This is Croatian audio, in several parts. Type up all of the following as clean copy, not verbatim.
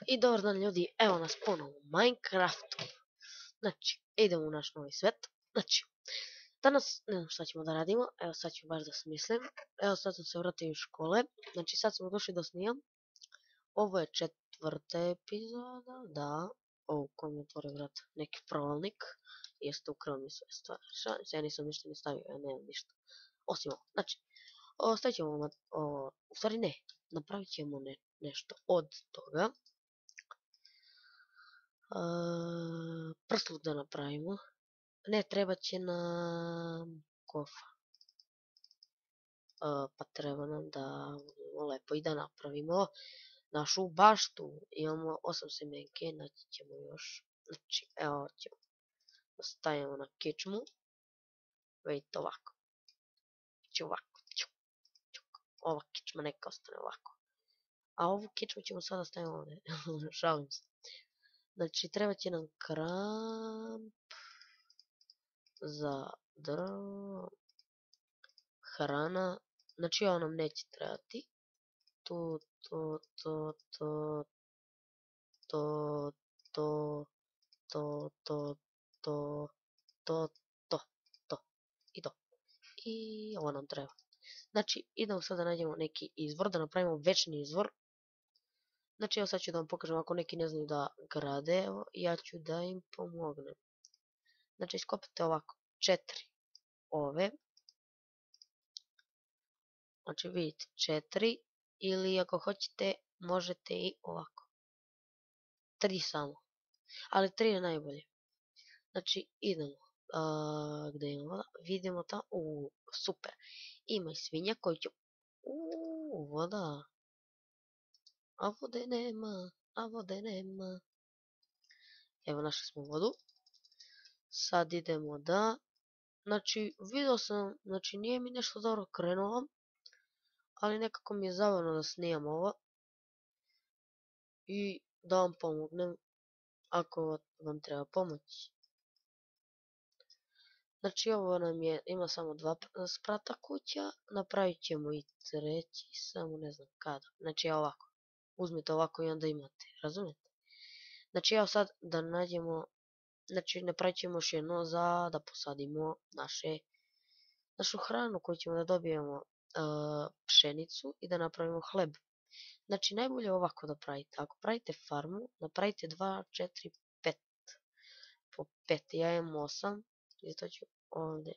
I dobar dan ljudi, evo nas ponovo u Minecraftu. Znači, idemo u naš novi svet. Znači, danas ne znam šta ćemo da radimo, evo sad ću baš da smislim. Evo sad sam se vratio iz škole, znači sad smo došli da snimam. Ovo je 4. epizoda, da. O, ko mi otvore vrat, neki provalnik. Jeste ukrao mi sve stvari, šalim se, ja nisam ništa ni stavio, ja nemam ništa. Osim ovo, znači, ostavit ćemo ovo, u stvari ne, napravit ćemo nešto od toga. Prsluk da napravimo. Ne, treba će nam kofa. Pa treba nam da lepo i da napravimo našu baštu. Imamo 8 semenke, naći ćemo još. Znači, evo ćemo da stavimo na kičmu. Vidite ovako. Znači ovako. Ova kičma neka ostane ovako. A ovu kičmu ćemo sada staviti ovdje. Šalim se. Znači, treba će nam kramp za drvo, hrana, znači ovo nam neće trebati. To i to. I ovo nam treba. Znači, idemo sad da nađemo neki izvor, da napravimo večni izvor. Znači, evo sad ću da vam pokažem, ako neki ne znaju da grade, evo, ja ću da im pomognem. Znači, iskopate ovako 4 ove. Znači, vidite 4, ili ako hoćete, možete i ovako. 3 samo. Ali 3 je najbolje. Znači, idemo. Gdje imamo voda? Vidimo tamo. Super. Ima i svinja koji će... voda. A vode nema. Evo, našli smo vodu. Sad idemo da... Znači, vidio sam, znači nije mi nešto dobro krenulo, ali nekako mi je zabavno da snimam ovo. I da vam pomognem, ako vam treba pomoć. Znači, ovo nam je, ima samo 2 sprata kuća, napravit ćemo i 3, samo ne znam kada. Znači, ovako, uzmite ovako i onda imate, razumijete? Znači, evo sad da nađemo, znači, napravit ćemo još jedno za da posadimo našu hranu koju ćemo da dobijemo pšenicu i da napravimo hleb. Znači, najbolje ovako da pravite. Ako pravite farmu, napravite 2, 4, 5. Po 5, ja imam 8. I to ću ovdje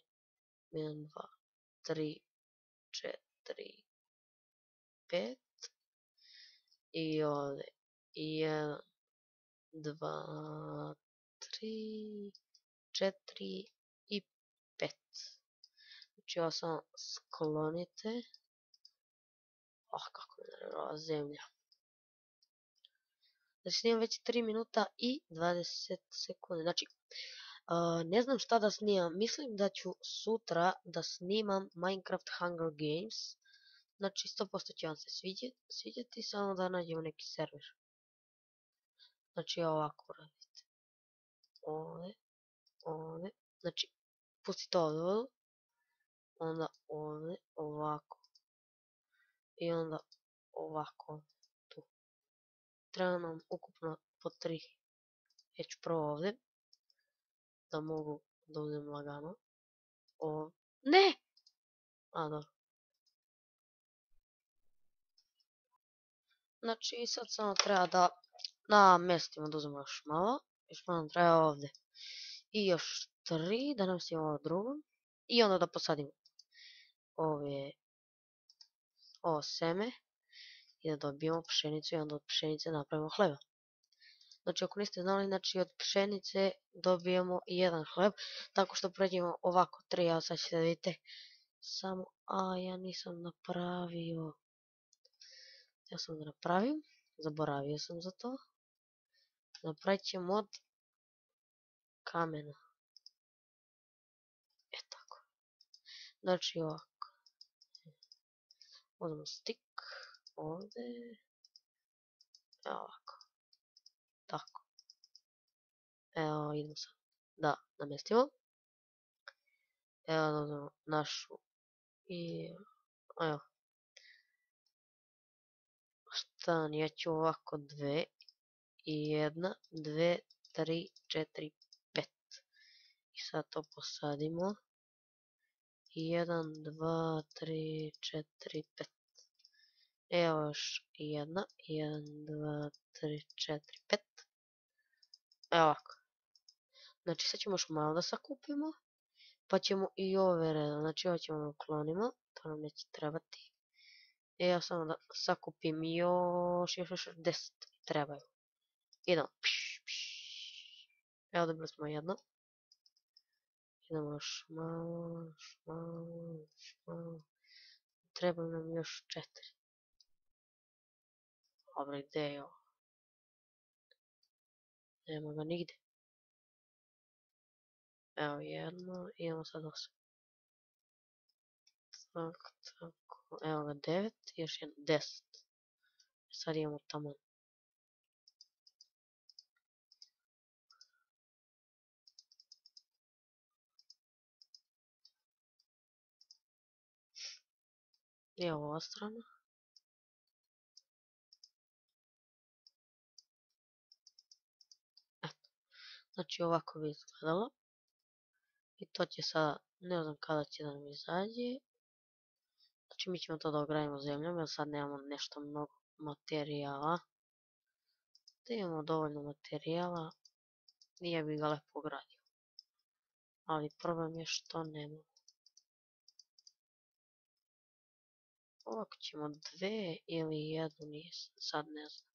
1, 2, 3, 4, 5. I ovdje 1, 2, 3, 4 i 5. Znači, ovo samo sklonite. Kako mi je nervila zemlja. Znači, snimam već 3 minuta i 20 sekundi. Znači, ne znam šta da snimam. Mislim da ću sutra da snimam Minecraft Hunger Games. Znači, 100% će vam se svidjeti, samo da nađemo neki server. Znači, ovako radite. Ovdje. Znači, pustite ovdje vodu. Onda ovdje, ovako. I onda ovako. Tu. Treba nam ukupno po 3. Ja ću prvo ovdje. Da mogu da uzem lagano. Ne! Dobro. Znači, sad samo treba da namestimo, da uzmemo još malo. Još malo nam treba ovdje. I još 3, da namestimo ovo drugo. I onda da posadimo ovo seme. I da dobijemo pšenicu i onda od pšenice napravimo hleba. Znači, ako niste znali, znači od pšenice dobijemo 1 hleb. Tako što pređemo ovako 3, a sad ćete da vidite. Samo, ja nisam napravio. Ja sam da napravim. Zaboravio sam za to. Napravit ćemo od kamena. Tako. Znači ovako. Uzmemo stik. Ovdje. Ovako. Tako. Evo, idemo sad. Da, namestimo. Evo da uzmemo našu. I evo. Šta, ja ću ovako 2. jedna, dve, tri, četiri, pet. I sad to posadimo. 1, 2, 3, 4, 5. Evo još jedna. 1, 2, 3, 4, 5. Evo ovako. Znači sad ćemo još malo da sakupimo. Pa ćemo i ove redom. Znači ovo ćemo da uklonimo. To nam neće trebati. Ja samo da sakupim još 10. Trebaju. Idemo. Evo dobili smo jedno. Idemo još malo, još malo, još malo. Treba nam još 4. Dobro, gdje je ovo? Nema ga nigdje. Evo jedno, idemo sad 8. Tako. Evo ga 9, još jedno 10. Sad imamo tamo. I ova strana. Eto. Znači ovako bi izgledalo. I to će sada, ne znam kada će da nam izađe. Znači mi ćemo to da ogradimo zemljom jer sad nemamo nešto mnogo materijala. Da imamo dovoljno materijala i ja bih ga lepo ogradio. Ali problem je što nemamo. Ovako ćemo 2 ili 1, nisam, sad ne znam.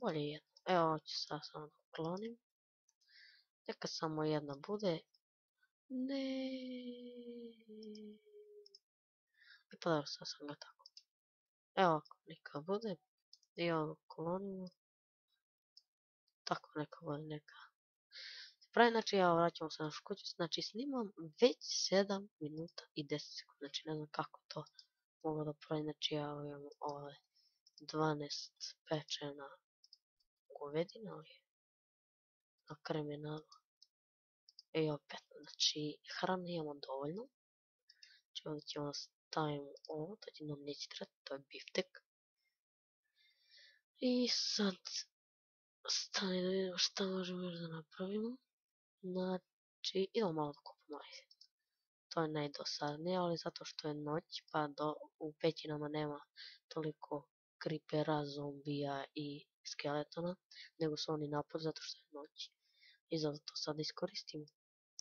Bolje 1. Evo ovo ću sad samo da uklonim. Neka samo jedna bude. Ne. I pa dobro, sad sam ga tako. Evo ovako, neka bude. I ovo uklonimo. Tako neka bude, neka. Pravi, znači ja vraćamo se na našu kuću. Znači snimam već 7 minuta i 10 sekundi. Znači ne znam kako to mogu da pravi. Znači ja imam ove 12 pečena govedina ovdje. A krem je na i opet, znači hrane imamo dovoljno. Znači ovdje ćemo staviti ovo, to će nam neće trebati, to je biftek. I sad stani da vidimo šta možemo još da napravimo. Znači idemo malo da kupimo ajde. To je najdosadnije, ali zato što je noć pa u pećinama nema toliko kripera, zombija i skeletona, nego su oni napod zato što je noć. I zato to sad iskoristimo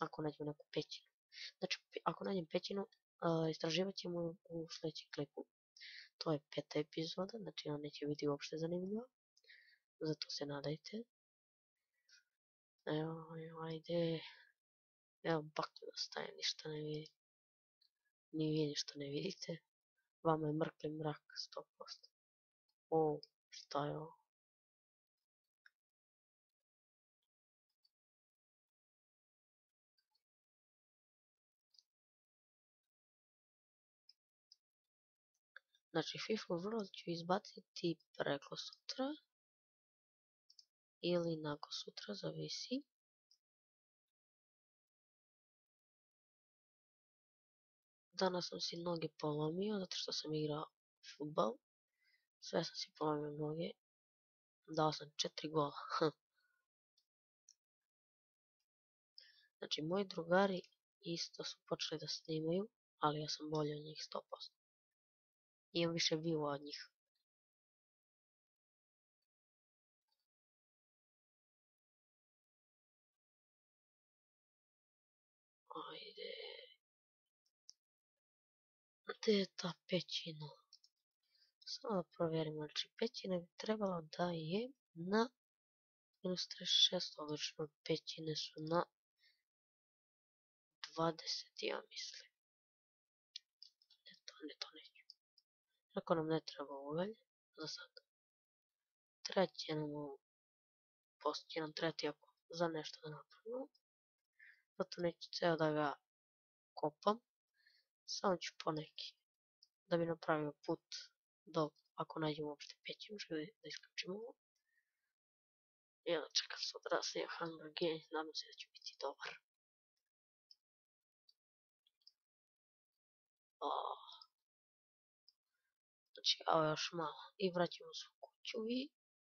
ako nađemo neku pećinu. Znači ako nađem pećinu istraživat ćemo u sljedećem klipu. To je 5. epizoda, znači ona neće biti uopšte zanimljiva. Zato se nadajte. Evo, ajde. Evo baklju da stavim, ništa ne vidim. Ni vi ništa ne vidite. Vama je mrkli mrak 100%. O, šta je ovo? Znači FIFA World ću izbaciti preko sutra. Ili nakon sutra, zavisi. Danas sam si noge polomio zato što sam igrao futbal. Sve sam si polomio noge. Dao sam 4 gola. Znači moji drugari isto su počeli da snimaju, ali ja sam bolji od njih 100%. Imam više view od njih. Ajde. Gdje je ta pećina? Samo da provjerimo. Znači pećina bi trebala da je na -36, obično pećine su na 20, ja mislim. Ne, to neću. Ako nam ne treba ugalj, za sad. Treći nam postoji nam treti ako za nešto da napravimo. Zato neću ceo da ga kopam. Samo ću poneki. Da bi napravio put do, ako nađemo uopšte pećinu, da isključimo ovo. I onda čekam sutra da snimam Hunger Games, nadam se da će biti dobar. Znači, evo još malo. I vraćamo se u kuću i